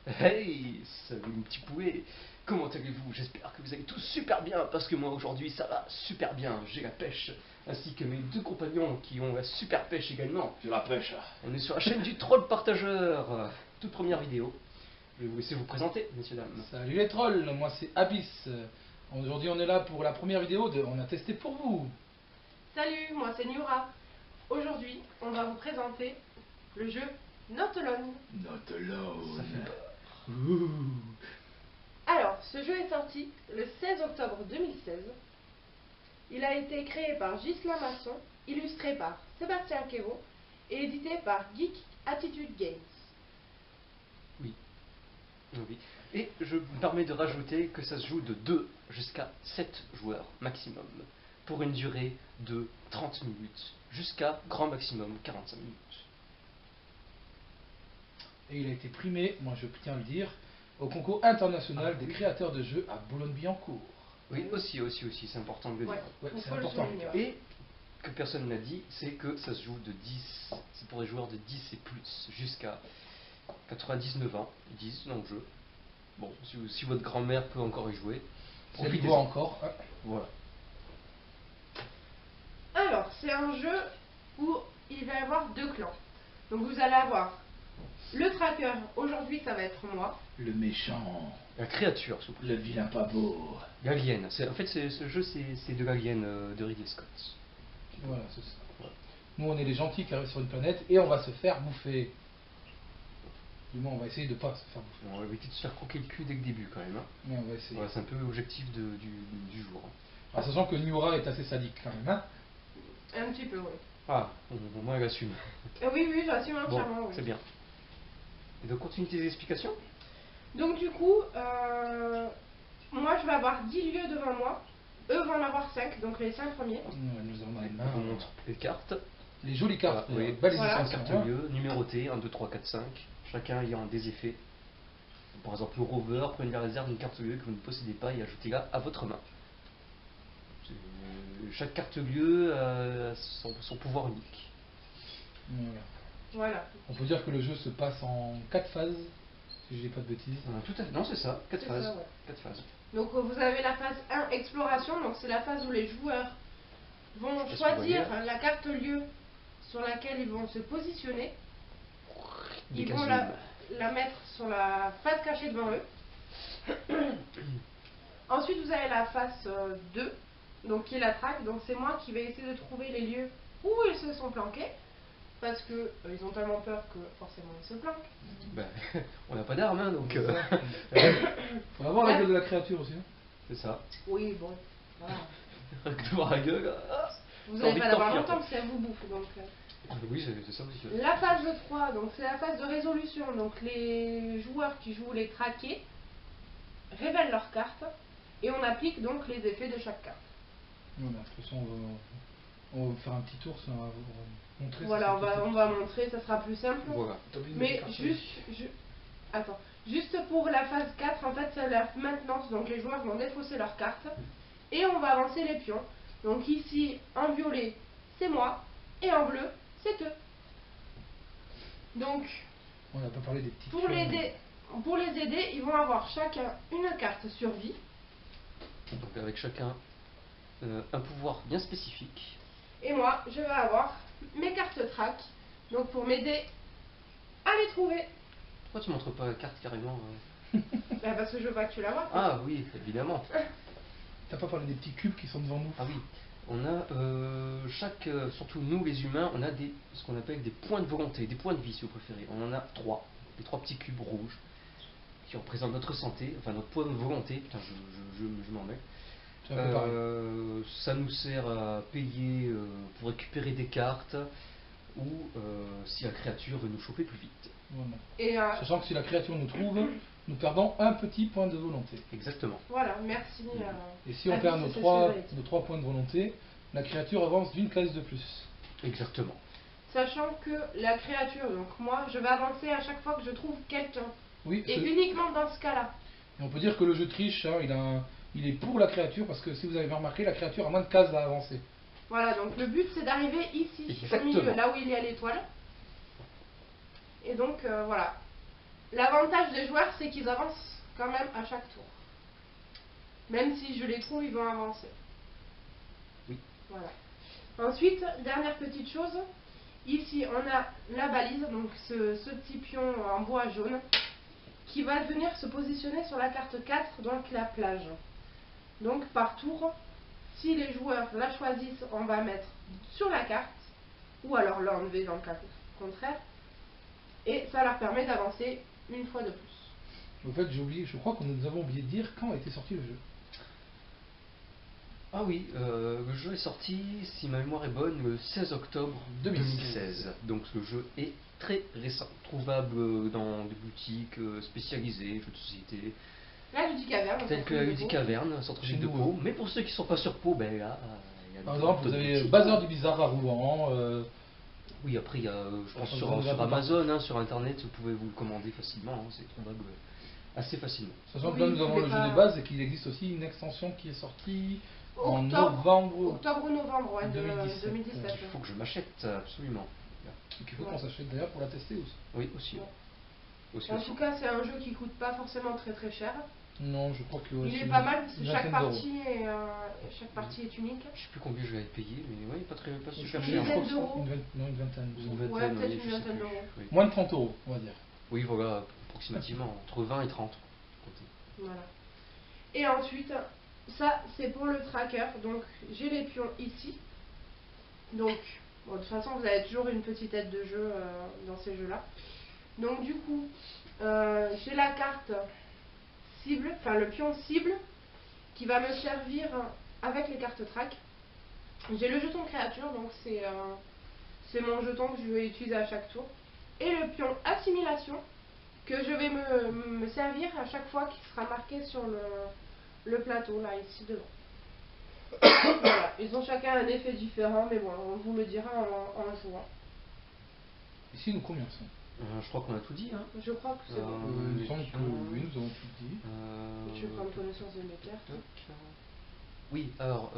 Hey, salut mes petits poulets, comment allez-vous? J'espère que vous allez tous super bien, parce que moi aujourd'hui ça va super bien, j'ai la pêche, ainsi que mes deux compagnons qui ont la super pêche également. J'ai la pêche. On est sur la chaîne du Troll Partageur, toute première vidéo. Je vais vous laisser vous présenter, messieurs dames. Salut les trolls, moi c'est Abyss. Aujourd'hui on est là pour la première vidéo de On a testé pour vous. Salut, moi c'est Niura. Aujourd'hui, on va vous présenter le jeu Not Alone. Not alone. Ça fait peur. Alors, ce jeu est sorti le 16 octobre 2016. Il a été créé par Ghislain Masson, illustré par Sébastien Quévot et édité par Geek Attitude Games. Oui. Oui. Et je me permets de rajouter que ça se joue de 2 jusqu'à 7 joueurs maximum, pour une durée de 30 minutes, jusqu'à grand maximum 45 minutes. Et il a été primé, moi je tiens à le dire, au concours international des créateurs de jeux à Boulogne-Billancourt. Oui, aussi, c'est important de le dire. Ouais, Ouais, il c'est faut le important. souligner. Et que personne n'a dit, c'est que ça se joue de 10, c'est pour les joueurs de 10 et plus, jusqu'à 99 ans, ils disent dans le jeu. Bon, si votre grand-mère peut encore y jouer, C'est le profitez-en. niveau encore. Voilà. Alors, c'est un jeu où il va y avoir deux clans. Donc vous allez avoir le tracker, aujourd'hui ça va être moi. Le méchant. La créature, s'il vous plaît. Le vilain pas beau. L'alien. En fait, ce jeu, c'est de l'alien de Ridley Scott. Voilà, c'est ça. Voilà. Nous on est les gentils qui arrivent sur une planète et on va se faire bouffer. Du moins on va essayer de pas se faire bouffer. On va éviter de se faire croquer le cul dès le début, quand même. Hein. Mais on va essayer. Voilà, c'est un peu l'objectif du jour. Hein. Alors, sachant que Niura est assez sadique quand même. Hein. Un petit peu, oui. Ah, au moins elle assume. Oui, j'assume Bon, entièrement. Oui. c'est bien. Et donc, continue tes explications. Donc du coup, moi je vais avoir 10 lieux devant moi. Eux vont en avoir 5, donc les 5 premiers. Nous avons dans les On mains vous montre les cartes. les jolies cartes. Voilà, oui. Belles Voilà. illustrations, Carte hein. lieu, numérotées, 1, 2, 3, 4, 5. Chacun ayant des effets. Par exemple, le rover, prenez la réserve d'une carte lieu que vous ne possédez pas et ajoutez-la à votre main. Chaque carte lieu a son pouvoir unique. Voilà. Voilà. On peut dire que le jeu se passe en 4 phases, si je dis pas de bêtises. Tout à fait. Non, c'est ça. 4 C'est phases. ça, ouais. 4 phases. Donc vous avez la phase 1, exploration. Donc c'est la phase où les joueurs vont Je sais pas si vous choisir voyez. la carte lieu sur laquelle ils vont se positionner. Des Ils vont casus. la mettre sur la face cachée devant eux. Ensuite, vous avez la phase 2, donc qui est la traque. Donc c'est moi qui vais essayer de trouver les lieux où ils se sont planqués. Parce que ils ont tellement peur que forcément ils se planquent. Ben, on n'a pas d'armes, hein, donc. Faut avoir la gueule de la créature aussi. Hein. C'est ça. Oui, bon. Voilà. Rien que de voir la gueule. Vous T'as n'allez envie pas de l'avoir t'enfuir, longtemps quoi. si elle vous bouffe. Donc, Oui, c'est ça aussi. La phase 3, donc c'est la phase de résolution. Donc les joueurs qui jouent les traqués révèlent leurs cartes et on applique donc les effets de chaque carte. Voilà, de toute façon, on va faire un petit tour, ça va vous montrer. Voilà, ça, on va montrer, ça sera plus simple. Voilà. Mais juste pour la phase 4, en fait, c'est la maintenance. Donc les joueurs vont défausser leurs cartes et on va avancer les pions. Donc ici, en violet, c'est moi et en bleu, c'est eux. Donc, On n'a pas parlé des petits pour les aider, ils vont avoir chacun une carte survie. Donc, avec chacun un pouvoir bien spécifique. Et moi, je vais avoir mes cartes track. Donc pour m'aider à les trouver. Pourquoi tu montres pas la carte carrément Bah, parce que je veux pas que tu la vois. Ah oui, évidemment. T'as pas parlé des petits cubes qui sont devant nous. Ah oui. On a surtout nous les humains, on a ce qu'on appelle des points de volonté, des points de vie si vous préférez. On en a 3, les 3 petits cubes rouges qui représentent notre santé, enfin notre point de volonté. Putain, je m'en mets. C'est un peu pareil. Ça nous sert à payer pour récupérer des cartes ou si la créature veut nous choper plus vite. Voilà. Et Sachant que si la créature nous trouve, nous perdons un petit point de volonté. Exactement. voilà, merci. Et si on perd nos 3 points de volonté, la créature avance d'une case de plus. Exactement. Sachant que la créature, donc moi, je vais avancer à chaque fois que je trouve quelqu'un. Oui, Et uniquement dans ce cas-là. et on peut dire que le jeu triche, hein, il est pour la créature, parce que si vous avez bien remarqué, la créature a moins de cases à avancer. Voilà, donc le but c'est d'arriver ici, au Exactement. milieu, là où il y a l'étoile. Et donc voilà. L'avantage des joueurs, c'est qu'ils avancent quand même à chaque tour. Même si je les trouve, ils vont avancer. Oui. Voilà. Ensuite, dernière petite chose, ici on a la balise, donc ce petit pion en bois jaune, qui va venir se positionner sur la carte 4, donc la plage. Donc par tour, si les joueurs la choisissent, on va mettre sur la carte, ou alors l'enlever dans le cas contraire, et ça leur permet d'avancer une fois de plus. En fait, j'ai oublié, je crois que nous avons oublié de dire quand a été sorti le jeu. Ah oui, le jeu est sorti, si ma mémoire est bonne, le 16 octobre 2016. Donc le jeu est très récent, trouvable dans des boutiques spécialisées, jeux de société, La Ludique Caverne, telles que la Ludique Caverne, centre-ville de Chez nous, Pau. Mais pour ceux qui ne sont pas sur Pau, ben là, il y a Par d'autres exemple, vous avez boutiques. Bazar du Bizarre à Rouen. Oui, après, il y a, je pense, Enfin, sur, vous en avez sur un peu Amazon, hein, sur Internet, vous pouvez vous le commander facilement, hein, c'est trouvable assez facilement. Sachant que Oui, là, nous vous avons pouvez le jeu pas- de base et qu'il existe aussi une extension qui est sortie en Octobre novembre. ou novembre ouais, 2017. 2017. Il faut que je m'achète, absolument. Et qu'il faut qu'on s'achète d'ailleurs pour la tester aussi. Oui, aussi. Ouais. Aussi, En aussi. tout cas, c'est un jeu qui coûte pas forcément très très cher. Non, je crois que. Il c'est est pas mal parce que une chaque vingtaine d'euros. chaque partie est unique. Je sais plus combien je vais être payé, mais oui, pas Je super crois cher. que Dizaine c'est d'euros. Non, une vingtaine. Une vingtaine, Ouais, peut-être oui, une je sais vingtaine plus. d'euros. Oui. Moins de 30 euros, on va dire. Oui, voilà, approximativement, entre 20 et 30. comptez. Voilà. Et ensuite, ça c'est pour le tracker. Donc j'ai les pions ici. Donc, bon, de toute façon, vous avez toujours une petite aide de jeu dans ces jeux-là. Donc du coup, j'ai la carte cible, enfin le pion cible, qui va me servir avec les cartes track. J'ai le jeton créature, donc c'est mon jeton que je vais utiliser à chaque tour. Et le pion assimilation, que je vais me servir à chaque fois qu'il sera marqué sur le plateau, là, ici devant. Voilà, ils ont chacun un effet différent, mais bon, on vous le dira en jouant. Ici, nous combien sont Je crois qu'on a tout dit, hein. Je crois que c'est bon. Il me semble que oui, nous avons tout dit. Je vais prendre connaissance de mes cartes. Toc. Oui, alors,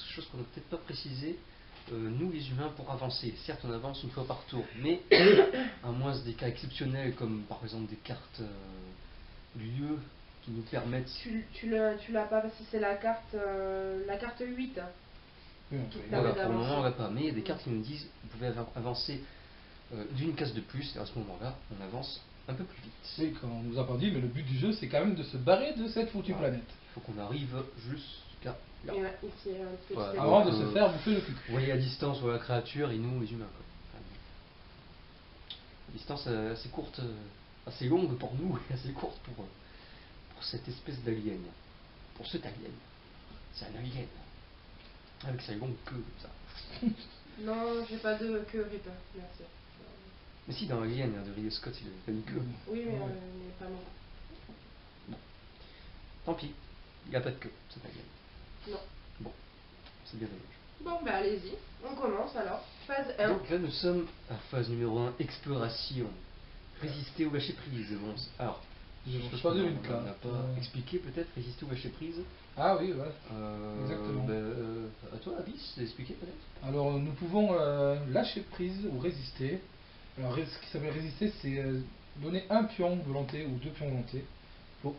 chose qu'on n'a peut-être pas précisé, nous les humains, pour avancer, certes on avance une fois par tour, mais à moins des cas exceptionnels comme par exemple des cartes lieux qui nous permettent. Tu l'as pas parce que c'est la carte 8. Oui, on Qui peut y permet Voilà, aller. pour le moment on d'avancer. l'a pas, mais il y a des cartes qui nous disent vous pouvez avancer d'une case de plus, et à ce moment-là on avance un peu plus vite. Oui, comme on nous a pas dit, mais le but du jeu, c'est quand même de se barrer de cette foutue Voilà. planète. Il faut qu'on arrive jusqu'à là. Et là, ici, un petit Voilà. élément. Avant de Donc, se faire bouffer le cul. Vous voyez la distance entre la créature et nous les humains. Quoi. Une distance assez courte, assez longue pour nous et assez courte pour cette espèce d'alien. Pour cet alien. C'est un alien. Avec sa longue queue comme ça. Non, j'ai pas de queue Reaper, merci. Mais si, dans Alien, de Ridley Scott, il a une queue. Oui, mais, Ouais. mais pas moi. Tant pis, il n'a pas de queue, cet alien. Non. Bon, c'est bien dommage. Bon, bah allez-y, on commence alors. Phase 1. Donc là, nous sommes à phase numéro 1, exploration. Résister ou lâcher prise. Bon, alors, Nous avons chose choisi qu'on une n'a carte. pas expliqué peut-être, résister ou lâcher prise. Ah oui, voilà. Exactement. À toi, Abyss, expliquer peut-être. Alors, nous pouvons lâcher prise ou résister. Alors, ce qui s'appelle résister, c'est donner un pion volonté ou deux pions volonté.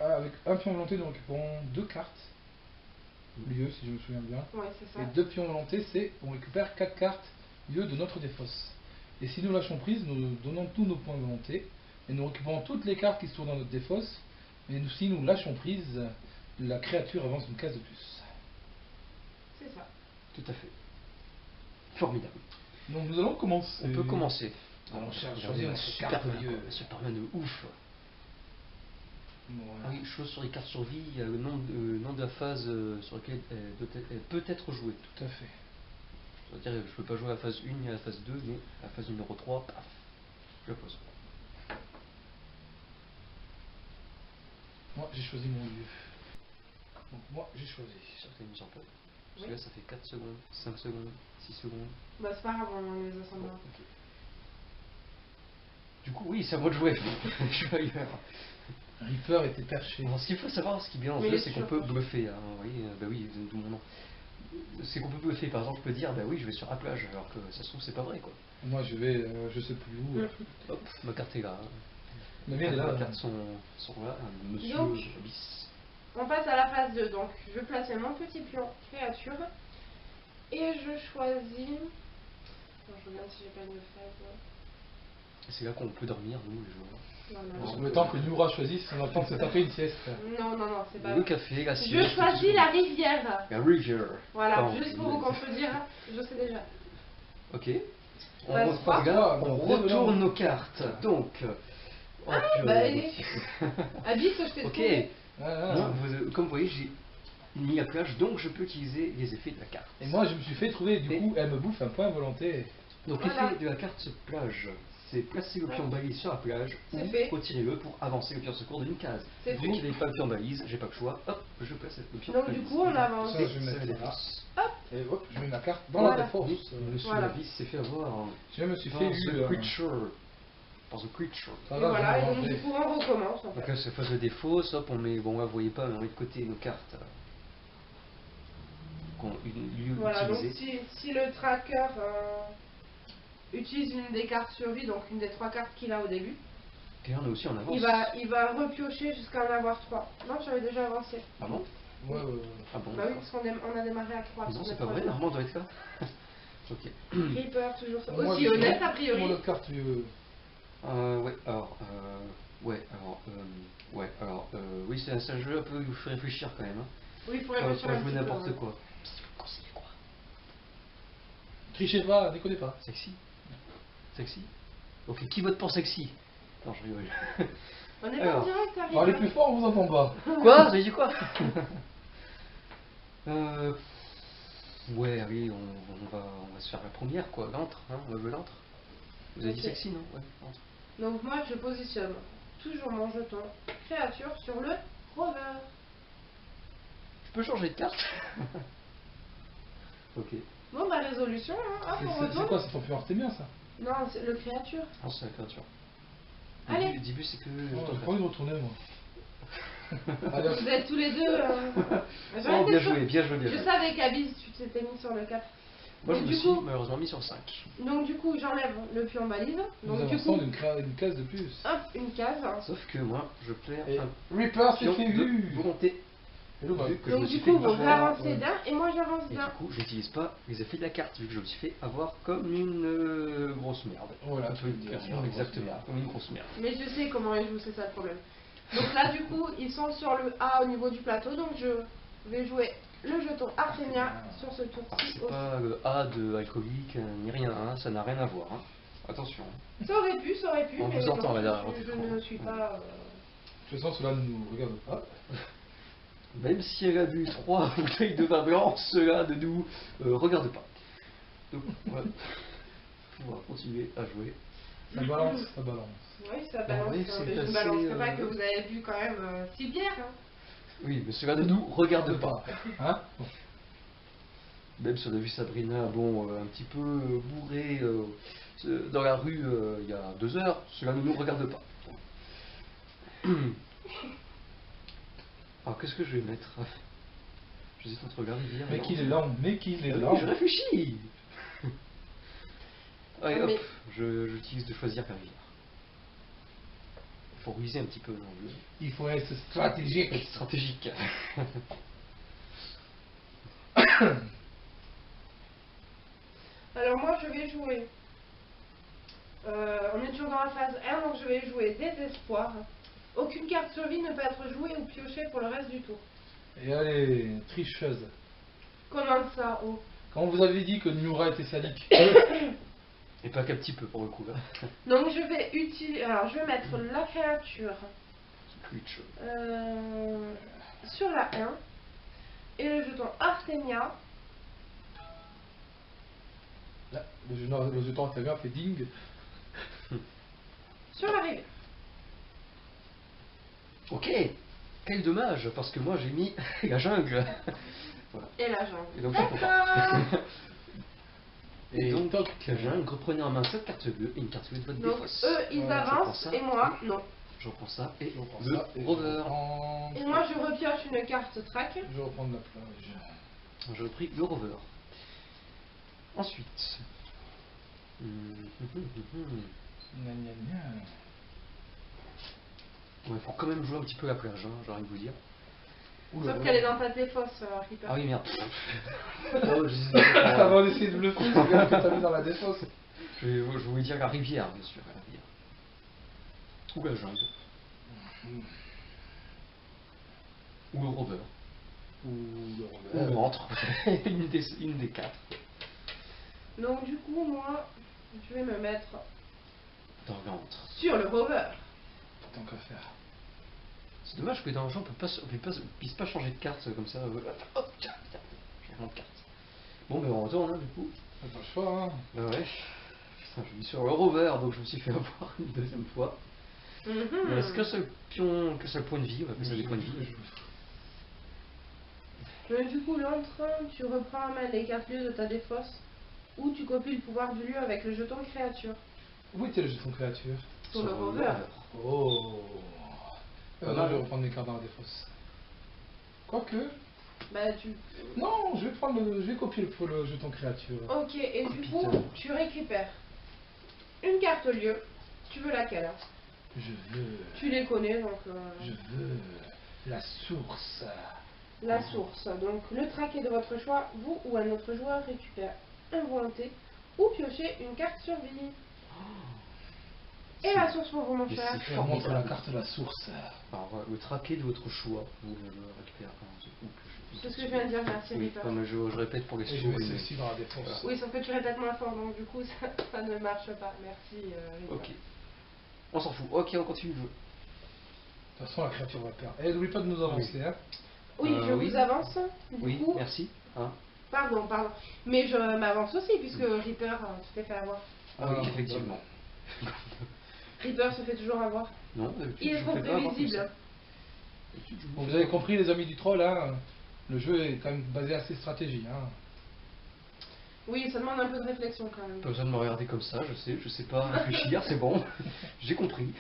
Avec un pion volonté, nous récupérons deux cartes. Lieu, si je me souviens bien. Ouais, c'est ça. Et deux pions volonté, c'est on récupère 4 cartes lieu de notre défausse. Et si nous lâchons prise, nous donnons tous nos points de volonté et nous récupérons toutes les cartes qui se trouvent dans notre défausse. Mais si nous lâchons prise, la créature avance une case de plus. C'est ça. Tout à fait. Formidable. Donc nous allons commencer. On peut commencer. Alors, on cherche Regardez, notre Superman, carte quoi. lieu. Superman de ouf. Voilà. Ah oui, chose sur les cartes survie, il y a le nom de la phase sur laquelle elle peut être jouée. Tout à fait. C'est-à-dire je peux pas jouer à la phase 1 ni à la phase 2, mais à la phase numéro 3, paf, je la pose. Moi, j'ai choisi mon lieu. Donc moi, j'ai choisi. Sûr que t'as une mise en place. Parce que Oui. là, ça fait 4 secondes, 5 secondes, 6 secondes. Bah, c'est pas grave, on les assemble. Bon, ok. Du coup, oui, c'est à moi de jouer. Je suis ailleurs. Reaper était perché. Alors, ce qu'il faut savoir, ce qui est bien en Mais jeu, il est c'est qu'on sûr. peut bluffer. Hein, vous voyez, bah oui, d'où mon nom. C'est qu'on peut bluffer. Par exemple, je peux dire, bah oui, je vais sur la plage, alors que ça se trouve, c'est pas vrai, quoi. Moi, je vais, je sais plus où. Hop, ma carte est là. Hein. Mais bien là, Les cartes sont là. Monsieur Donc, Abyss. On passe à la phase 2. Donc, je vais placer mon petit pion créature. Et je choisis. Non, je regarde si j'ai pas une phase. C'est là qu'on peut dormir, nous, les joueurs. Non, non, le temps que Noura choisisse, on attend de se taper une sieste. non, non, non, c'est pas Le vrai. café, la Je sieste, choisis tout la ça. rivière. La rivière. Voilà, Pardon, juste pour vous contredire, je sais déjà. Ok. On Bah, repart c'est là, pas- on bah, retourne nos cartes. Donc. Oh, purée. bah, Abyss, je t'ai Ok. trouvé. Ah, Moi, comme vous voyez, j'ai mis la plage, donc je peux utiliser les effets de la carte. Et moi je me suis fait trouver, du coup elle me bouffe un point volonté. Donc Voilà. l'effet de la carte plage, c'est placer le pion balise sur la plage C'est ou fait. retirez-le pour avancer le pion secours d'une case. C'est Vu fait. qu'il n'avait pas le pion balise, j'ai pas le choix, hop, je place le pion Donc, balise. du coup, on avance. Ça, je vais C'est mettre la là. défense. Et hop, je mets ma carte dans Voilà. la défense. Monsieur Voilà. Abyss s'est fait avoir Je me suis par fait The eu. Creature. Par The Creature. Ça Et va, voilà, et je vais donc manger. du coup, on recommence. En Donc fait. là, c'est phase de défaut, hop, on met, bon là, vous voyez pas, mais on met de côté nos cartes qu'on Voilà, donc utilisait. si le tracker utilise une des cartes survie, donc une des 3 cartes qu'il a au début, Et là, on est aussi en avance. il va repiocher jusqu'à en avoir 3. Non, j'avais déjà avancé. Ah bon Ouais, Ah bon Bah oui, parce qu'on a démarré à 3. Non, c'est pas vrai, normalement, on doit être là. Ok. Reaper, toujours ça. Moi, Aussi je- honnête, a Moi, priori. l'autre carte, Ouais, oui, c'est un jeu un peu où il faut réfléchir quand même. Hein. Oui, il faut Pas réfléchir un jouer petit peu. n'importe ouais. quoi. Si vous conseillez quoi trichez pas, déconnez pas. Sexy Sexy Ok, qui vote pour sexy Non, je rigole. On est pas Alors, en direct, arrive. Parlez plus fort, on vous entend pas. Quoi Vous avez dit quoi Ouais, allez, on va se faire la première, quoi. L'antre, hein, on va jouer l'antre. Vous avez dit Ok. sexy, non Ouais, l'antre. Donc moi, je positionne toujours mon jeton créature sur le rover. Je peux changer de carte Ok. Bon, bah résolution, hein. Hop, on C'est retourne. quoi, c'est ton plus c'est bien ça. Non, c'est le créature. Non, c'est la créature. Allez. Le début, c'est que. J'ai pas envie de retourner moi. Allez, hop. Vous êtes tous les deux. Oh, bien joué, bien joué, bien Je joué. savais qu'Abyss, tu t'étais mis sur le 4. Moi, je Donc, me du suis coup- malheureusement mis sur 5. Donc du coup, j'enlève le pion balise. Nous Donc du avançons coup, d'une case de plus. hop, une case. Sauf que moi, je perds Et un Reaper s'est pion fait de vu. volonté. Hello, bah, Vu que je me Donc suis du fait coup, vous avoir, avancez d'un et moi j'avance Et du d'un. coup, j'utilise pas les effets de la carte, vu que je me suis fait avoir comme une grosse merde. Voilà, On tu peut veux le dire, dire, une grosse exactement, merde. comme une grosse merde. Mais je sais comment ils jouent, c'est ça le problème. Donc là, du coup, ils sont sur le A au niveau du plateau. Donc je vais jouer le jeton Artemia sur ce Alors, tour-ci c'est aussi. pas le A de alcoolique, ni rien, hein, ça n'a rien à voir. Hein. Attention. Ça aurait pu, On mais vous entend, non, là, je derrière votre ne écran. suis pas... De toute façon, cela ne nous regarde pas. Même si elle a bu 3 bouteilles de vin blanc, cela ne nous regarde pas. Donc, voilà. On va continuer à jouer. Ça balance, ça balance. Oui, ça balance. oui, c'est mais je ne assez, balancerai pas que vous avez bu quand même 6 bières. Hein. Oui, mais cela ne nous regarde pas. Hein. Même si on a vu Sabrina, bon, un petit peu bourrée dans la rue il y a 2 heures, cela ne nous regarde pas. Alors, qu'est-ce que je vais mettre J'hésite entre la rivière et Mais qu'il est l'antre. lent, mais qu'il est Oui, lent. je réfléchis. Allez, Ah, hop, mais- j'utilise de choisir la rivière. Il faut ruser un petit peu dans le jeu. Il faut être stratégique. Être stratégique. Alors moi, je vais jouer... on est toujours dans la phase 1, donc je vais jouer Désespoir. Aucune carte survie ne peut être jouée ou piochée pour le reste du tour. Et allez, tricheuse. Comment ça, oh Quand vous avez dit que Nura était sadique, Et pas qu'un petit peu pour le coup. Là. Donc je vais utiliser... Alors je vais mettre la créature Creature. sur la 1 et le jeton Artemia là, le jeton Artemia fait ding. sur la rivière. Ok, quel dommage, parce que moi j'ai mis la jungle. Voilà. Et la jungle. Et donc je suis content. D'accord. Et donc, toc. la jungle, reprenez en main cette carte bleue et une carte bleue de votre Donc défausse. eux, ils Voilà, je prends avancent ça. et moi, non. Je reprends ça et Je reprends le ça et rover. Et moi, je repioche une carte track. je vais reprendre la plage. J'ai repris le rover. Ensuite. Gna, gna, gna. Ouais, faut quand même jouer un petit peu la plage, hein, j'ai envie de vous dire. Oula, Sauf qu'elle est dans ta défausse, Reaper. Ah oui, merde. Avant d'essayer de bluffer, c'est bien que t'as mis dans la défausse. Je voulais dire la rivière, bien sûr, la rivière. Ou la jungle. Ou le rover. Ou Ou le ventre. une des quatre. Donc du coup, moi, je vais me mettre Dans le ventre. sur le rover. Tant qu'à faire. C'est dommage que dans le jeu, on puisse pas changer de carte comme ça. Hop, tiens, putain, j'ai vraiment de carte. Bon, ben on retourne, hein, du coup. T'as pas le choix, hein. Bah ouais. Putain, je suis sur le rover, donc je me suis fait avoir une deuxième fois. Il ne reste qu'un seul pion, qu'un seul point de vie, on va appeler ça des points de vie. Donc du coup, l'entre, tu reprends en main les cartes lieux de ta défausse ou tu copies le pouvoir du lieu avec le jeton créature. Où était le jeton créature? Sur le rover. Oh. Pas Non, mal. je vais reprendre mes cartes dans la défausse. Quoique. Bah tu... Non, je vais copier le jeton créature. Ok, et du coup, Putain. tu récupères une carte lieu. Tu veux laquelle, hein? Je veux. Tu les connais, donc... Je veux la source. La source. Donc le traqué de votre choix, vous ou un autre joueur récupère un volonté ou piochez une carte survie. Et la source pour vous, mon Mais cher. c'est Je vais montrer la formidable. carte de la source. Alors, le traqué de votre choix, vous le récupérez un ou que C'est ce que je viens de dire, merci Oui, Reaper. non, mais je répète pour les Et je sourds. mets mais- celle-ci dans la défausse. Voilà. Oui, sauf que tu répètes moins fort, donc du coup ça ne marche pas. Merci Reaper. Ok. On s'en fout. Ok, on continue de jouer. De toute façon, la créature va perdre. Et n'oublie pas de nous avancer, hein. Oui, je oui. vous avance. Du Oui, coup, merci. Hein pardon. Mais je m'avance aussi, puisque Reaper, tu t'es fait avoir. Ah oui, Ah, effectivement. Reaper se fait toujours avoir. Non, d'habitude, Il est je trop fais pas avoir comme prévisible. ça. D'habitude, je Bon, fais vous avez pas. compris, les amis du troll, hein. Le jeu est quand même basé assez stratégie, hein. Oui, ça demande un peu de réflexion quand même. Pas besoin de me regarder comme ça, je sais pas réfléchir, c'est bon. J'ai compris.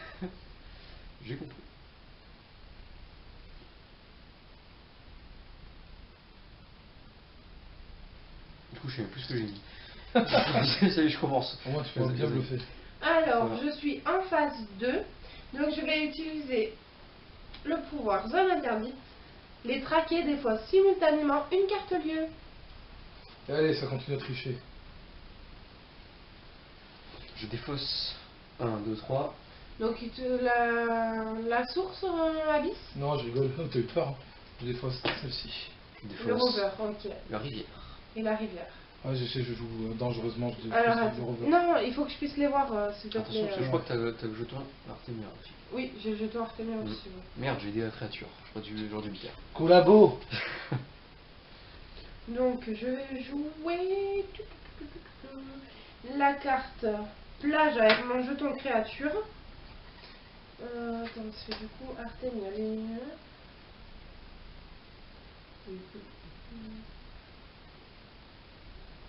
J'ai compris. Du coup, je sais même plus ce que j'ai dit. Ça y est, je commence. Au moins, tu peux bien bluffer. Alors, Voilà. je suis en phase 2, donc je vais utiliser le pouvoir zone interdite, les traquer des fois simultanément une carte lieu. Et allez, ça continue à tricher. Je défausse 1, 2, 3. Donc la source abysse, Non, je rigole. T'as eu peur, hein. Je défausse celle-ci. Je le défausse rover, ok, la rivière. et la rivière. Ah, je sais, je joue dangereusement. Je Alors, défausse le attends. rover. Non, il faut que je puisse les voir, s'il te Attention, plaît. parce que je crois que t'as le jeton Artemia aussi. Oui, j'ai le jeton Artemia aussi. oui. Merde, j'ai aidé la créature. J'aurais dû le faire. Collabo. Donc, je vais jouer la carte plage avec mon jeton créature. Attends, c'est du coup Artemia.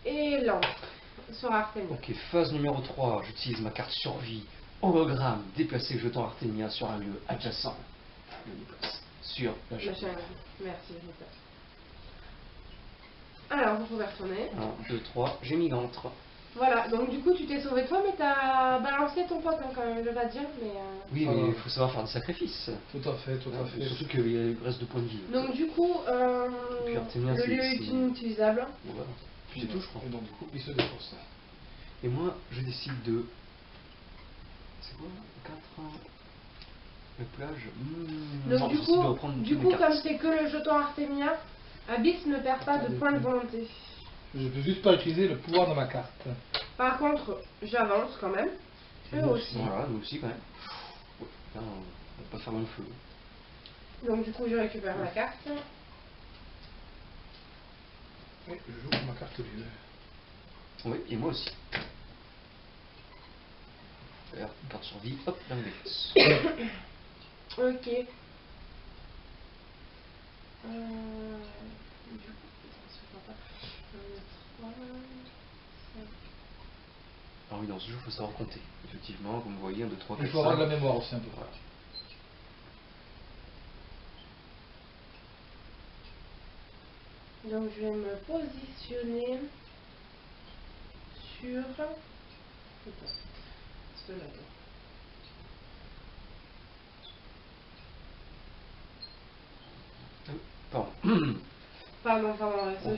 Et lampe sur Artemia. Ok, phase numéro 3. J'utilise ma carte survie. Hologramme. Déplacer le jeton Artemia sur un lieu adjacent. Je le déplace sur la La chaîne. chaîne. Merci, Rita. Alors, vous pouvez retourner. 1, 2, 3. J'ai mis l'entre. Voilà, donc du coup, tu t'es sauvé toi, mais t'as balancé ton pote, hein, quand même, je vais pas dire, mais... Oui, Ah. mais il faut savoir faire des sacrifices. Tout à fait, tout à fait. Surtout qu'il reste 2 points de vie. Donc du coup, puis Artemia, le c'est- lieu est c'est- inutilisable. Bon, voilà. C'est tout, je crois. Et donc, du coup, il se défausse. Et moi, je décide de. C'est quoi 4 La plage Donc non, du je décide de coup, reprendre du toutes mes coup cartes. comme c'est que le jeton Artemia, Abyss ne perd pas de points de volonté. Je peux juste pas utiliser le pouvoir de ma carte. Par contre, j'avance quand même. Eux Moi aussi. Voilà, nous aussi quand même. Ouais, là, on va pas faire le feu. Donc du coup, je récupère la carte. Et je joue ma carte lieu. Oui, et moi aussi. Faire une carte survie, hop, là on défausse. Ok. Du coup, ça se voit pas. 1, 2, 3, 5. Alors oui, dans ce jeu, il faut savoir compter. Effectivement, comme vous voyez, 1, 2, 3, Il 4, faut avoir 5. de la mémoire aussi un peu. Voilà. Donc je vais me positionner sur... Attends, c'est là. Pardon. Pardon,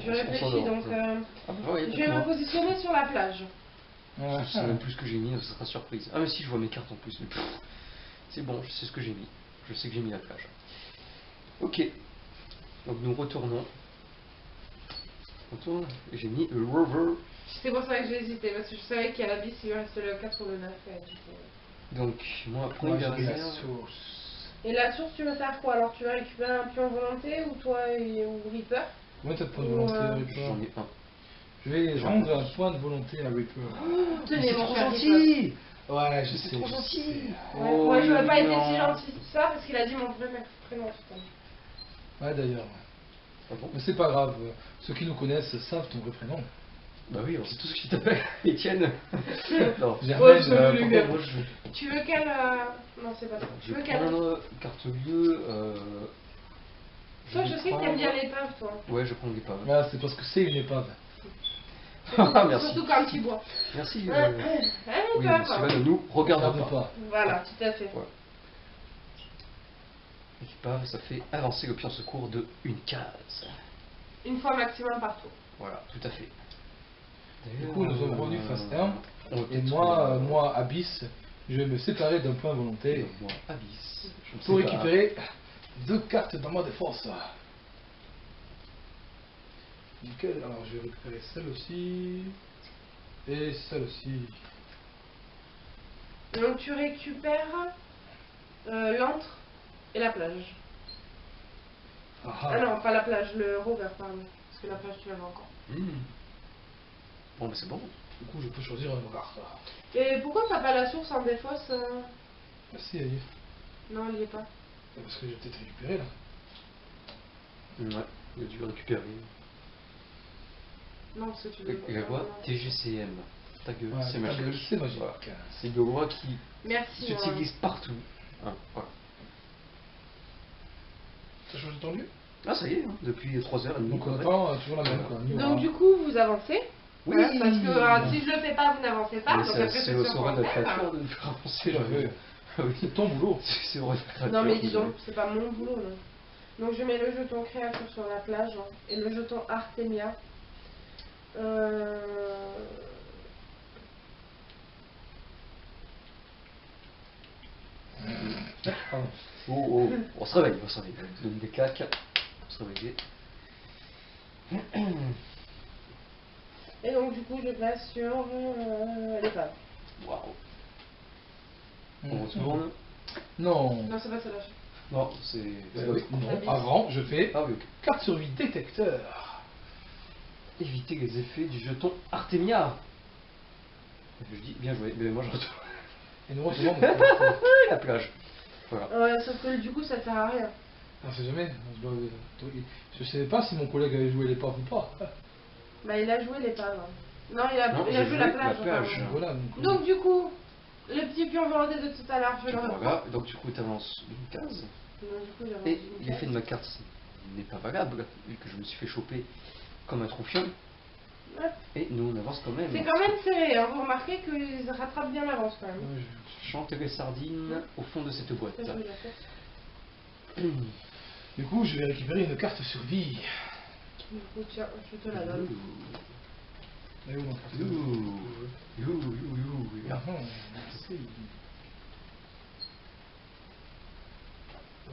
je réfléchis s'endort, donc. Ah bah ouais, Je vais me positionner sur la plage. Je sais même plus ce que j'ai mis, ça sera surprise. Ah mais si, je vois mes cartes en plus. Mais c'est bon, je sais ce que j'ai mis. Je sais que j'ai mis la plage. Ok. Donc nous retournons. On retourne. Et j'ai mis le rover. C'est pour ça que j'ai hésité, parce que je savais qu'il y a la bis, il lui reste le 4 ou le 9. Donc moi, après, Moi, il j'ai mis la réserve. source. Et la source, tu veux faire quoi? Alors tu vas récupérer un pion volonté ou toi ou Reaper? Combien t'as de points de Ou, volonté, J'en Reaper? ai un. Je vais rendre un point de volonté à Reaper. Tenez, c'est mon trop cher gentil. Ouais, je C'est sais. trop je gentil. sais. Ouais, moi je n'aurais pas été non. si gentil que ça parce qu'il a dit mon vrai prénom. Putain. Ouais, d'ailleurs. Ah bon? Mais c'est pas grave. Ceux qui nous connaissent savent ton vrai prénom. Bah oui, on sait tous qui t'appelle. Étienne. Non. Germaine, c'est Par le contre, gars. moi je. Tu veux quelle. Non, c'est pas ça. Tu Je veux vais quelle. prendre carte lieu. Toi, vais je sais que prendre- t'aimes bien l'épave, toi. Ouais, je prends l'épave. Ah, c'est parce que c'est une épave. Ah, merci. Surtout quand tu bois. Merci. Un Oui, épave. mais celui-là ne nous regarde Regarde pas. pas. Voilà, tout à fait. Ouais. L'épave, ça fait avancer le pion secours de une case. Une fois maximum par tour. Voilà, tout à fait. Du coup, nous sommes revenus phase 1. On va Et peut-être, moi, Abyss, je vais me séparer d'un point de volonté moi, Abyss. Je me pour sépare. récupérer 2 cartes dans ma défense. Nickel. Alors, je vais récupérer celle aussi. Et celle aussi. Donc tu récupères l'antre et la plage. Ah non, pas la plage, le rover, pardon. Parce que la plage, tu l'avais encore. Bon, mais c'est bon. Du coup, je peux choisir une carte. Et pourquoi t'as pas la source en défausse Ah, si, elle y est. Non, il y est pas. Parce que j'ai peut-être récupéré là. Ouais, il a dû récupérer. Non, parce que tu veux Et la voix TGCM. Ta gueule, Ouais, c'est ta magique. gueule, c'est magique. Voilà. C'est une voix qui Merci. s'utilise partout. Hein, voilà. T'as changé ton lieu? Ah, ça y est, hein, depuis 3h30. Donc on attend toujours la même quoi. Donc du coup, vous avancez. Oui, Hein, parce que si je le fais pas, vous n'avancez pas. Mais Donc c'est après, c'est c'est au sur sera de la commentaire. créature de nous faire avancer. Je veux. Ah oui. C'est ton boulot. C'est vrai, la créature. Non mais dis donc, c'est pas mon boulot non. Donc je mets le jeton créature sur la plage hein, et le jeton Artemia. Pardon. Oh, on se réveille, on se réveille. On donne des claques. On se réveille. Et donc du coup je passe sur l'épave. Waouh. On retourne. Non. Non c'est pas celle-là. Non, c'est. Oui, La non. bise. Avant, je fais Ah oui, ok. carte survie détecteur. Éviter les effets du jeton Artemia. Je dis bien joué, mais moi je retourne. Et nous retournons. La plage. Voilà. Ouais, sauf que du coup ça sert à rien. On sait jamais. Je sais pas si mon collègue avait joué l'épave ou pas. Bah il a joué l'épave. Hein. Non, il a Non, joué j'ai la joué plage. la plage. pardon. Voilà. Donc du coup, le petit pion volonté de tout à l'heure, je le reprends. Voilà, donc du coup tu avances une case. Donc, du coup, j'avance Et une l'effet case. de ma carte n'est pas valable, vu que je me suis fait choper comme un troufion. Ouais. Et nous on avance quand même. C'est quand même serré, hein. Vous remarquez qu'ils rattrapent bien l'avance quand même. Chantez les sardines au fond de cette boîte. Ça, je vais la faire. Du coup, je vais récupérer une carte survie. Du coup, tiens, je te la donne. Et où ma carte You, survie you. Ah, merci.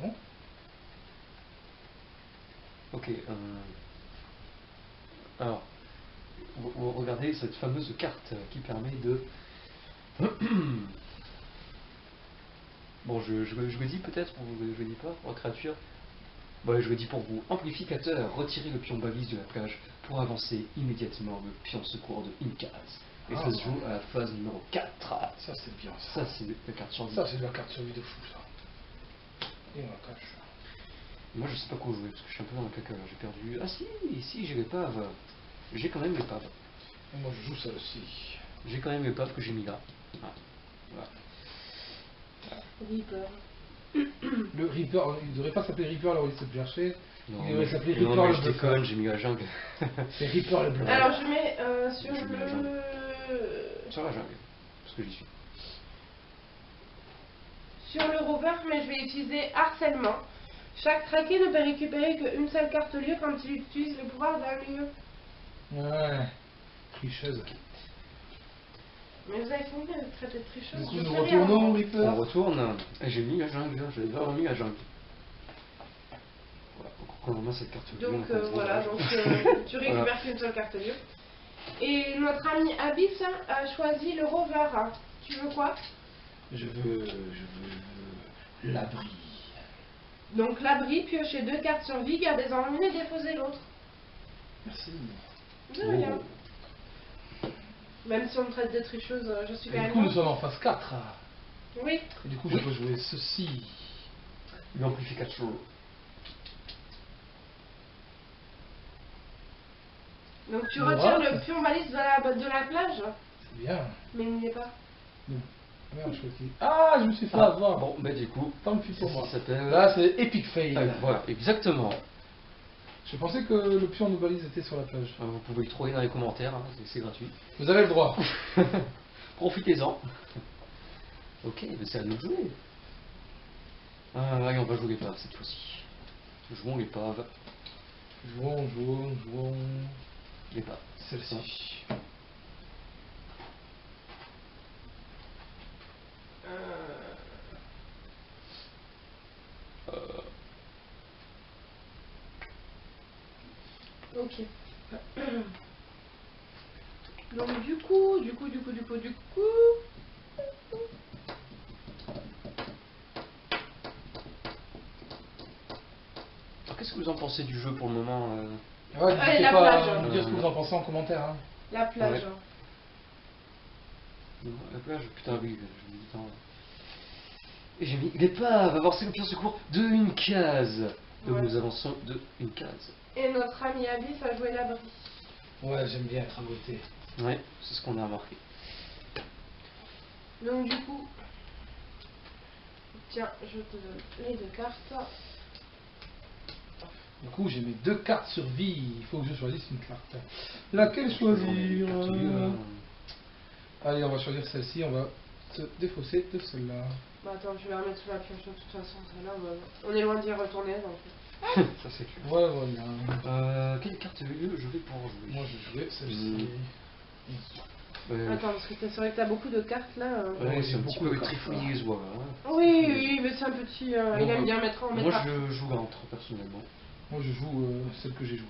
Bon. Ok. Alors, vous regardez cette fameuse carte qui permet de. Bon, je le dis peut-être, ou je le dis pas, en créature. Bon, je le dis pour vous. Amplificateur, retirez le pion balise de la plage pour avancer immédiatement le pion secours de une case. Et ça se joue à la phase numéro 4. Ça, c'est bien ça. Ça, c'est la carte survie. Ça, c'est de la carte survie de fou, ça. Et on la cache. Moi, je sais pas quoi jouer parce que je suis un peu dans le caca là. J'ai perdu. Ah, si, j'ai l'épave. J'ai quand même l'épave. Et moi, je joue ça aussi. J'ai quand même l'épave que j'ai mis là. Ah, voilà. Reaper. Le Reaper, il devrait pas s'appeler Reaper là où il s'est cherché. Non, Il devrait s'appeler non, Reaper mais le je bluff. déconne, j'ai mis la jungle. C'est Reaper le bluff. Alors, je mets sur Je mets la jungle. le. Sur la jungle. Parce que j'y suis. Sur le rover, mais je vais utiliser harcèlement Chaque traqué ne peut récupérer qu'une seule carte lieu quand il utilise le pouvoir d'un lieu. Ouais. Tricheuse. Mais vous avez fini de traiter de tricheuse. Du coup, je nous sais rien, retournons, moi. Reaper. On retourne. Et j'ai mis la jungle, j'avais vraiment mis la jungle. Voilà, donc on remet cette carte bleue, Donc on comprend. voilà, donc tu récupères qu'une seule carte lieu. Et notre ami Abyss a choisi le rover. Tu veux quoi? Je veux l'abri. Donc l'abri, piochez 2 cartes sur vie, gardez-en une et déposez l'autre. Merci. De rien. Même si on me traite de tricheuse, je suis Et quand du même. coup, nous sommes en phase 4. Oui. Et du coup, je peux jouer ceci. L'amplificateur. Donc tu Voilà. retires le pion balise de la plage. C'est bien. Mais il n'y est pas. Merde, je suis... Ah, je me suis fait avoir. Bon, bah du coup, Tant pis pour c'est moi. ce qui s'appelle. Là, c'est Epic Fail. Voilà, exactement. Je pensais que le pion de balise était sur la plage. Vous pouvez le trouver dans les commentaires, hein, c'est gratuit. Vous avez le droit. Profitez-en. Ok, mais c'est à nous de jouer. Allez, on va jouer l'épave cette fois-ci. Jouons l'épave. Jouons. L'épave. Celle-ci. Ok. Donc du coup. Alors, qu'est-ce que vous en pensez du jeu pour le moment Ouais, Allez, n'hésitez la pas plage. à me dire ce que vous en pensez en commentaire. Hein. La plage. Ouais. La plage, putain, oui, je me dis, attends. Et j'ai mis l'épave, avancer le pire secours de une case. Donc Ouais. nous avançons de une case. Et notre ami Abyss a joué l'abri. Ouais, j'aime bien être ragoté. Ouais, c'est ce qu'on a remarqué. Donc du coup. Tiens, je te donne les 2 cartes. Du coup, j'ai mes 2 cartes sur vie. Il faut que je choisisse une carte. Laquelle choisir Allez, on va choisir celle-ci. On va se défausser de celle-là. Bah attends, je vais la remettre sous la pioche de toute façon, celle-là. On est loin d'y retourner donc. Ça c'est clair. Ouais, voilà. Quelle carte je vais pouvoir jouer Moi, je vais jouer celle-ci. Attends, parce que c'est vrai que t'as beaucoup de cartes là. Ouais, c'est un petit beaucoup peu de cartes, trifouillé ce voix là. Oui, mais c'est un petit. Il aime bien mettre en Moi mettre. je joue entre personnellement. Moi, je joue celle que j'ai jouée.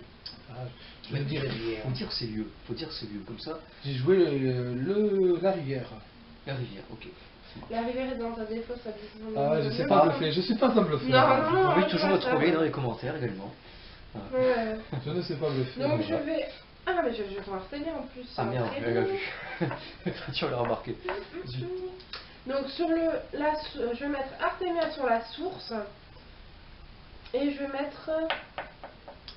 Ah, je vais dire rivière. Faut dire que c'est lieu. Faut dire que c'est lieu. Comme ça, J'ai joué la rivière. la rivière, ok. La rivière est dans ta défausse, ça dit. Ah ouais, je sais pas bluffer. Je sais pas ça bluffer. Non, Vous pouvez ouais, toujours ouais, le ça trouver va. dans les commentaires également. Ouais. Je ne sais pas bluffer. Donc je Voilà. vais. Ah, mais je vais t'en harceler en plus. Ah merde, Très elle a bon. vu. Tu l'as remarqué. Zut. Donc sur je vais mettre Artemia sur la source. Et je vais mettre.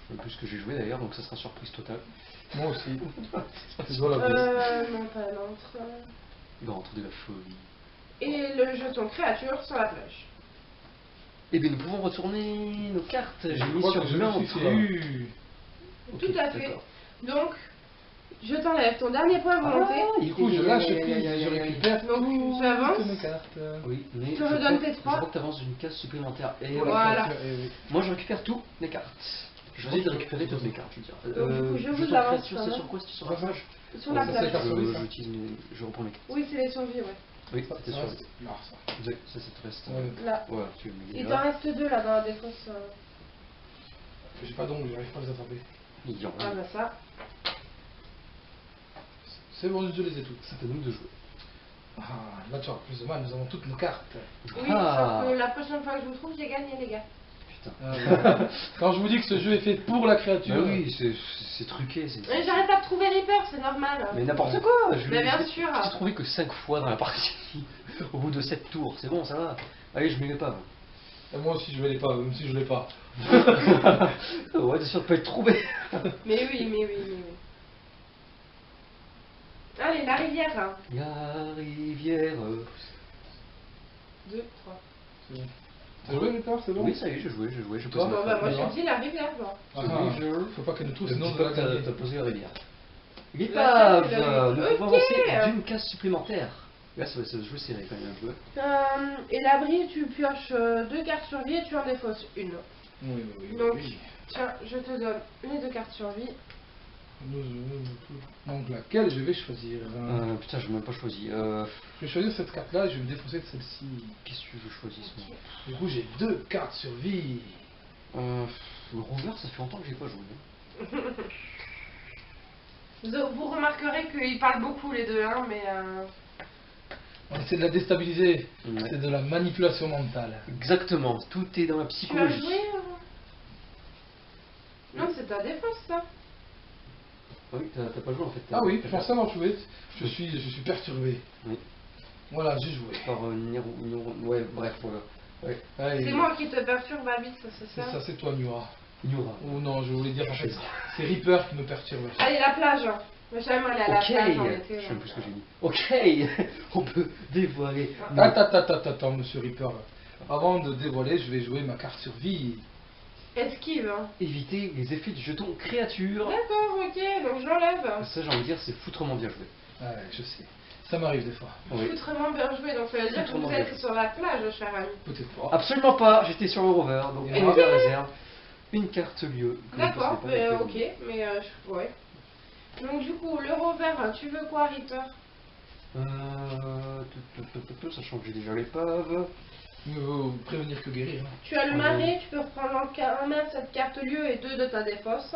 Je sais plus ce que j'ai joué d'ailleurs, donc ça sera surprise totale. Moi aussi. C'est toi la bluffe. Non, pas l'entre. D'entre de la folie. Et le jeton créature sur la plage. Eh bien, nous pouvons retourner nos cartes. J'ai Je mis crois sur que je me suis l'entre. fait eu. Ok, Tout à fait. d'accord. Donc, je t'enlève ton dernier point volonté. Du coup, je lâche prise, je récupère Donc, toutes tu avances. mes cartes. Oui, mais Je te je redonne crois- tes trois. Je crois que tu avances une case supplémentaire. Et Voilà. moi, je récupère toutes mes cartes. Je vais de récupérer toutes mes cartes, je veux dire. Donc, du coup, je vous juste en l'avance, créature, ça c'est va sur quoi? C'était sur la page? Sur la Ouais, ça, c'est plage. carte sur lui, ça. Je reprends mes cartes. Oui, c'est les survies, ouais. Oui, c'était sur reste là, ça. Exact, ça, c'est te reste. Ouais. Là. Voilà, tu me Il mets t'en là. reste 2 là dans la défausse. J'ai pas d'ongles, j'arrive pas à les attraper. Mignon. Ah bah ça. C'est bon, je les ai toutes. C'est à nous de jouer. Ah, là tu as plus de mal, nous avons toutes nos cartes. Oui, Ah. sauf que la prochaine fois que je vous trouve, j'ai gagné, les gars. Putain. Quand je vous dis que ce jeu est fait pour la créature. Bah oui, c'est truqué. Mais j'arrête pas de trouver Reaper, c'est normal. Mais n'importe quoi. Mais bien sûr. J'ai trouvé que 5 fois dans la partie. Au bout de 7 tours, c'est bon, ça va. Allez, je mets les pas. Et moi aussi je vais les pas, même si je l'ai pas. Ouais, t'es sûr de pas être trouvé. Mais oui. Allez, la rivière. Hein. La rivière. 2, 3. C'est bon. T'as joué les cartes, c'est bon? Oui, ça y est, j'ai joué. J'ai Toi, posé Bon, la bah, moi, Voilà. je te dis la rivière, moi. Ah, rivière. faut pas qu'elle nous trouve, Je sinon dis on pas va que gagner. t'as posé la rivière. La L'épave. rivière. Nous pouvons Ok. avancer d'une case supplémentaire. Là, ça va se jouer serré quand même un peu. Et l'abri, tu pioches 2 cartes sur vie et tu en défausses une. Oui. Donc, tiens, je te donne les 2 cartes survie. Donc laquelle je vais choisir Putain, je n'ai même pas choisi. Je vais choisir cette carte-là et je vais me défausser de celle-ci. Qu'est-ce que je choisis moi? Du coup, j'ai 2 cartes survie. Le rover, ça fait longtemps que j'ai pas joué. Vous remarquerez qu'ils parlent beaucoup les deux, hein, mais... On essaie de la déstabiliser. Ouais. C'est de la manipulation mentale. Exactement, tout est dans la Tu as psychologie. joué Non, c'est ta défense, ça. Oui, t'as pas joué en fait. Ah oui, je pense avoir joué. Je suis perturbé. Oui. Voilà, j'ai joué. Par ouais, bref, voilà. Ouais. Allez, C'est moi qui te perturbe, Abis, c'est c'est ça. ça, c'est toi, Nura. Nura. Ou non, je voulais dire en fait, c'est Reaper qui me perturbe. Allez, la plage. Moi, j'aime aller à la Ok, plage en je été. sais plus ce que j'ai dit. Ok, on peut dévoiler. Attends, monsieur Reaper. Avant de dévoiler, je vais jouer ma carte survie. Esquive. Hein. Éviter les effets du jeton créature. D'accord, ok, donc je l'enlève. Ça, j'ai envie de dire, c'est foutrement bien joué. Ouais, je sais. Ça m'arrive des fois. Oui. Foutrement bien joué, donc ça veut dire que Foutrement vous bien êtes joué. sur la plage, cher ami. Peut-être pas. Absolument pas, j'étais sur le rover, donc Et on moi est à réserve. Une carte lieu. D'accord, Comment ça s'appelle, ok, mais ouais. Donc du coup, le rover, tu veux quoi, Reaper? Sachant que j'ai déjà l'épave. Mieux vaut prévenir que guérir. Hein. Tu as le marais, tu peux reprendre en main cette carte lieu et 2 de ta défausse.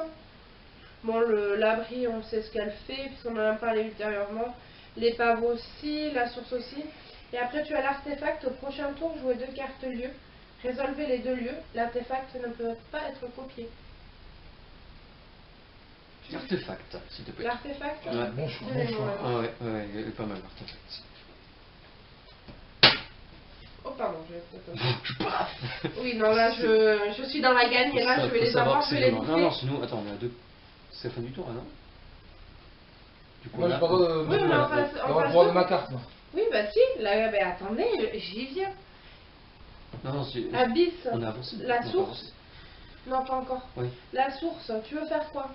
Bon, l'abri, on sait ce qu'elle fait, puisqu'on en a parlé ultérieurement. L'épave aussi, la source aussi. Et après, tu as l'artefact. Au prochain tour, jouez 2 cartes lieu. Résolvez les 2 lieux. L'artefact ne peut pas être copié. L'artefact, s'il te plaît. L'artefact Ouais. Bon choix, bon Donnez-moi choix. Ah ouais, il est pas mal l'artefact. Oh, pardon, je vais peut-être... Paf. Oui, non, là, je suis dans la gagne, et là, je vais les avoir, je vais les bouffer. Non, c'est nous, attends, on est à 2. C'est la fin du tour, là, non? Du coup, Moi, j'ai là, pas le droit de Oui, mais mettre en face- en le face droit de- de ma carte, moi. Oui, bah si, là, bah attendez, j'y viens. non, c'est. Abyss, On a avancé. la on a source. avancé. Non, pas encore. Oui. La source, tu veux faire quoi?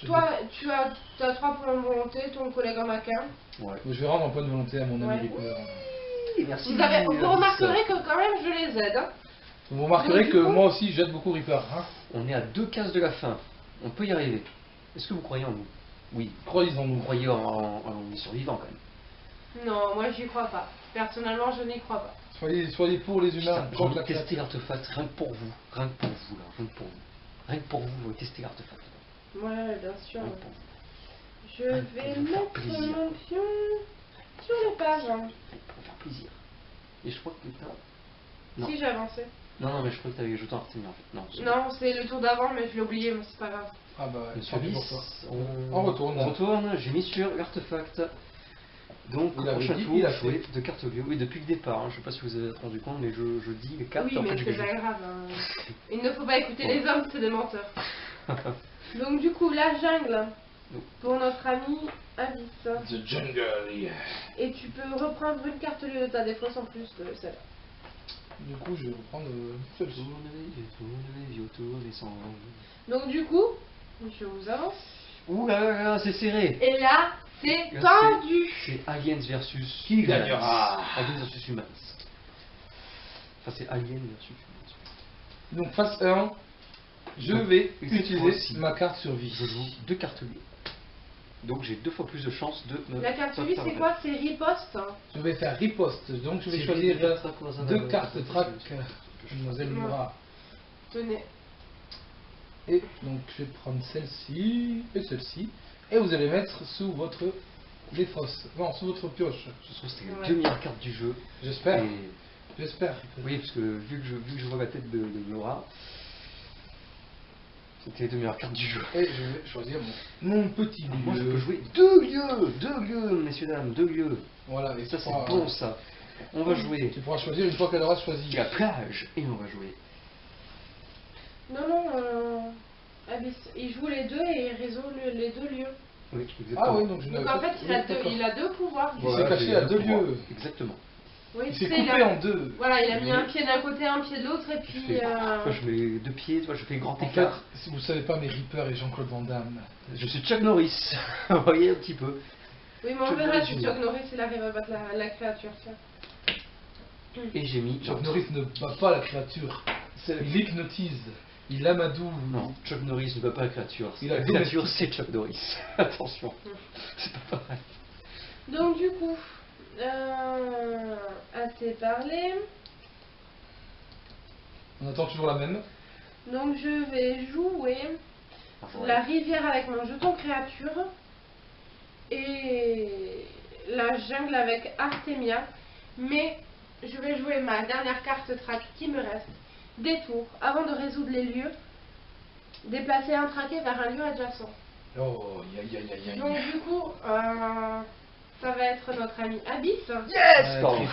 Je Toi, tu as 3 points de volonté, ton collègue en a qu'un. Ouais. Je vais rendre un point de volonté à mon ami Ouais. Reaper. Merci. Vous remarquerez que quand même, je les aide. Hein. Vous remarquerez Donc, que du coup- moi aussi j'aide beaucoup Reaper. Hein. On est à 2 cases de la fin. On peut y arriver. Est-ce que vous croyez en nous? Oui. Croyez en Vous nous. croyez en les survivants quand même. Non, moi, j'y crois pas. Personnellement, je n'y crois pas. Soyez pour les humains. Putain, j'ai contre envie la de tester créature. l'artefact, rien que pour vous. Rien que pour vous, là. Rien que pour vous. Rien que pour vous, vous testez l'artefact. Ouais, bien sûr. Rien que pour vous. Je Ouais, vais pour vous faire mettre plaisir. mon pion sur les pages. Hein. Pour vous faire plaisir. Et je crois que t'as... Non. Si j'ai avancé. Non, mais je crois que t'avais jeté un retenir en fait. Non, c'est Non, c'est le tour d'avant, mais je l'ai oublié, mais c'est pas grave. Ah bah, Monsieur tant pis pour Bis, toi. on... On retourne. On retourne, j'ai mis sur l'artefact. Donc, Il au avait prochain dit, tour, il a jouer fait. de cartes bio. Oui, depuis le départ, hein, je sais pas si vous avez rendu compte, mais je dis les cartes Oui, en mais fait je c'est les pas joue. grave. Hein. Il ne faut pas écouter Bon. les hommes, c'est des menteurs. Donc du coup, la jungle, Donc. pour notre ami Abyss. The Jungle. Yeah. Et tu peux reprendre une carte lieu de ta défense en plus de celle-là. Du coup, je vais reprendre celle-ci. Tournez sans... Donc du coup, je vous avance. Ouh là là, c'est serré. Et là, c'est Là, tendu. C'est Aliens versus... Qui Humans. gagnera? Aliens versus Humans. Enfin, c'est Aliens versus Humans. Donc, phase 1, je Donc, vais et cette utiliser fois-ci, ma carte survie. Je joue 2 cartes liées. Donc j'ai 2 fois plus de chances de me... La carte suivie, faire c'est quoi? C'est riposte. Je vais faire riposte, donc je vais C'est choisir riposte, deux cartes track, mademoiselle Ouais. Nura. Tenez. Et donc je vais prendre celle-ci et celle-ci. Et vous allez mettre sous votre défausse. Non, sous votre pioche. Je trouve que c'était Ouais. les 2 meilleures cartes du jeu. J'espère. Et... J'espère. Oui, parce que vu que je vois la tête de Laura, c'était les 2 meilleures cartes du jeu. Et je vais choisir mon petit lieu. Moi je peux jouer 2 lieux, messieurs dames, 2 lieux. Voilà, Et et ça tu c'est pourras- bon ça. On va jouer Tu pourras choisir une fois qu'elle aura choisi. la plage et on va jouer. Non, Abyss, il joue les deux et il résout les 2 lieux. Oui, exactement. Ah oui, donc je Donc n'avais en pas- fait, oui, d'accord. il a 2 pouvoirs. Il s'est caché à 2 lieux. Exactement. Oui, Il tu s'est sais, coupé en 2. Voilà, il a mis un pied d'un côté, un pied de l'autre, et Je puis... fais... Toi je mets 2 pieds, toi je fais grand En fait, écart. si vous savez pas, mais Reaper et Jean-Claude Van Damme. Je suis Chuck Norris. Vous voyez un petit peu. Oui, mais on Chuck verra Norris si Junior. Chuck Norris il arrive à battre la créature, tiens. Et j'ai mis... Chuck Norris ne bat pas la créature. Il hypnotise, il amadouve. Non, Chuck Norris ne bat pas la créature. Il a La créature, c'est Chuck Norris. Attention, c'est pas pareil. Donc du coup, assez parlé. On attend toujours la même. Donc je vais jouer la rivière avec mon jeton créature et la jungle avec Artemia. Mais je vais jouer ma dernière carte track qui me reste. Détour, avant de résoudre les lieux, déplacer un traqué vers un lieu adjacent. Oh, aïe. Donc du coup, ça va être notre ami Abyss Yes Pardon.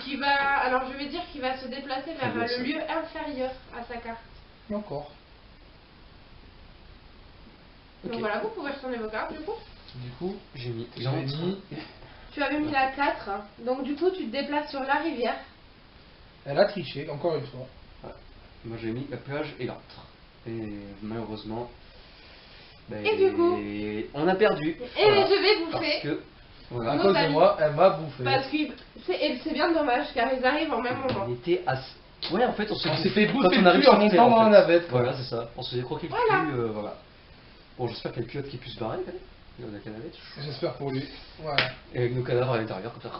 qui va, alors je vais dire qu'il va se déplacer vers le lieu inférieur à sa carte. Encore. Donc Ok. voilà, vous pouvez retourner vos cartes du coup. Du coup, J'ai mis j'ai mis... Tu avais mis la 4, donc du coup tu te déplaces sur la rivière. Elle a triché, encore une fois. Moi j'ai mis la plage et l'antre. Et malheureusement. Ben, Et du coup on a perdu. Et Voilà. je vais Parce bouffer. que. Voilà. À Nos cause de amis. moi, elle m'a bouffé. Parce que c'est bien dommage car ils arrivent en même moment. On était à. Ouais, en fait, on s'est On s'est fait quand bouffer on le arrive cul en sur Terre, montant dans en la fait. navette. Voilà, c'est ça. On se fait croquer le Voilà. cul, voilà. Bon, j'espère qu'il y a le pilote qui a pu se barrer, quand même. Il y a la canavette. J'espère pour lui. Voilà. Et avec nos cadavres à l'intérieur, comme ça.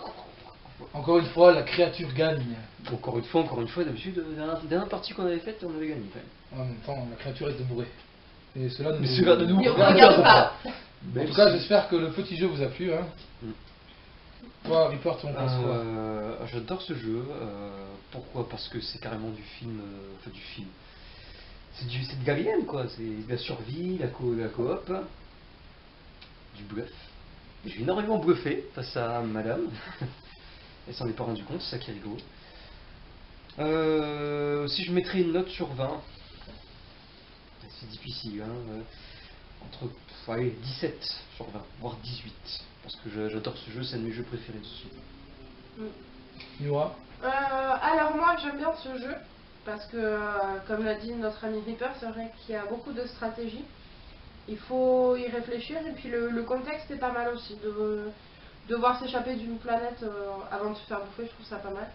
Encore une fois, la créature gagne. Encore une fois, d'habitude, la dernière partie qu'on avait faite, on avait gagné quand même. En même temps, la créature est bourrée. Et cela ne Mais nous- cela ne nous Ne regarde regarde pas. En tout cas, j'espère que le petit jeu vous a plu. Hein. Mm. Toi, Reaper, tu en penses quoi J'adore ce jeu. Pourquoi? Parce que c'est carrément du film. Enfin, du film. C'est de Gallienne, quoi. C'est de la survie, la coop, du bluff. J'ai énormément bluffé face à madame. Elle s'en est pas rendu compte, c'est ça qui est rigolo. Si je mettrais une note sur 20, c'est difficile, hein. Entre allez, 17 sur 20, voire 18. Parce que j'adore ce jeu, c'est un de mes jeux préférés dessus. Yura Alors moi j'aime bien ce jeu parce que comme l'a dit notre ami Reaper, c'est vrai qu'il y a beaucoup de stratégie. Il faut y réfléchir et puis le contexte est pas mal aussi. De devoir s'échapper d'une planète avant de se faire bouffer, je trouve ça pas mal.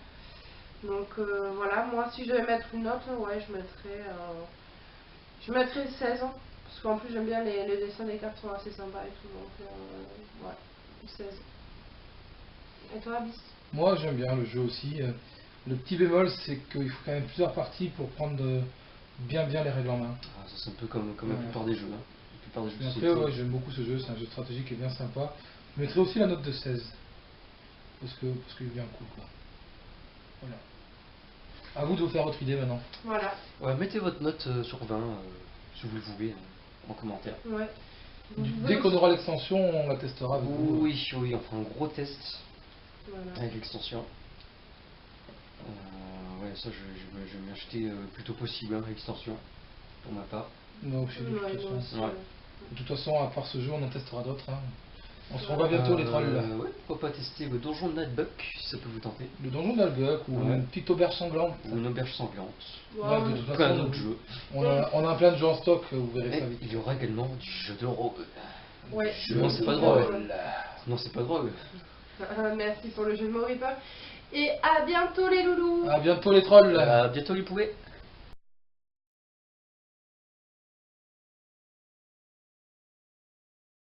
Donc voilà, moi si je devais mettre une note, ouais, je mettrais 16 ans. Parce qu'en plus j'aime bien les dessins des cartes sont assez sympas et tout. Donc ouais, 16. Et toi Abyss? Moi, j'aime bien le jeu aussi. Le petit bémol, c'est qu'il faut quand même plusieurs parties pour prendre bien les règles en main. Ah, ça, c'est un peu comme la Ouais. plupart des jeux. Hein. La plupart des jeux de Mais après, société. ouais, j'aime beaucoup ce jeu, c'est un jeu stratégique qui est bien sympa. Je mettrais aussi la note de 16. Parce qu'il est bien cool, quoi. Voilà. À vous de vous faire votre idée maintenant. Voilà, Ouais, mettez votre note sur 20, si vous le voulez, en commentaire. ouais. Vous pouvez Dès qu'on aussi- aura l'extension, on la testera avec vous. Oui, on fera un gros test Voilà. avec l'extension. Ouais, ça, je vais m'acheter le plus tôt possible, hein, l'extension, pour ma part. Non, je sais, de toute Ouais, façon. moi aussi, Ouais. ouais. De toute façon, à part ce jeu, on en testera d'autres. Hein. On se revoit bientôt, les trolls. Ouais, pourquoi pas tester le donjon de Nightbuck, si ça peut vous tenter. Le donjon d'Albuck ou Ouais. une petite auberge sanglante. Ou une auberge sanglante. Ouais, de toute Plein façon, d'autres jeux. on a plein de jeux en stock, vous verrez Et ça vite. il y aura également du jeu de rôle. Ouais. Non, c'est pas drôle. Non, c'est pas drôle. Merci pour le jeu de mots Reaper. Et à bientôt les loulous. À bientôt les trolls. Bientôt les pouvez.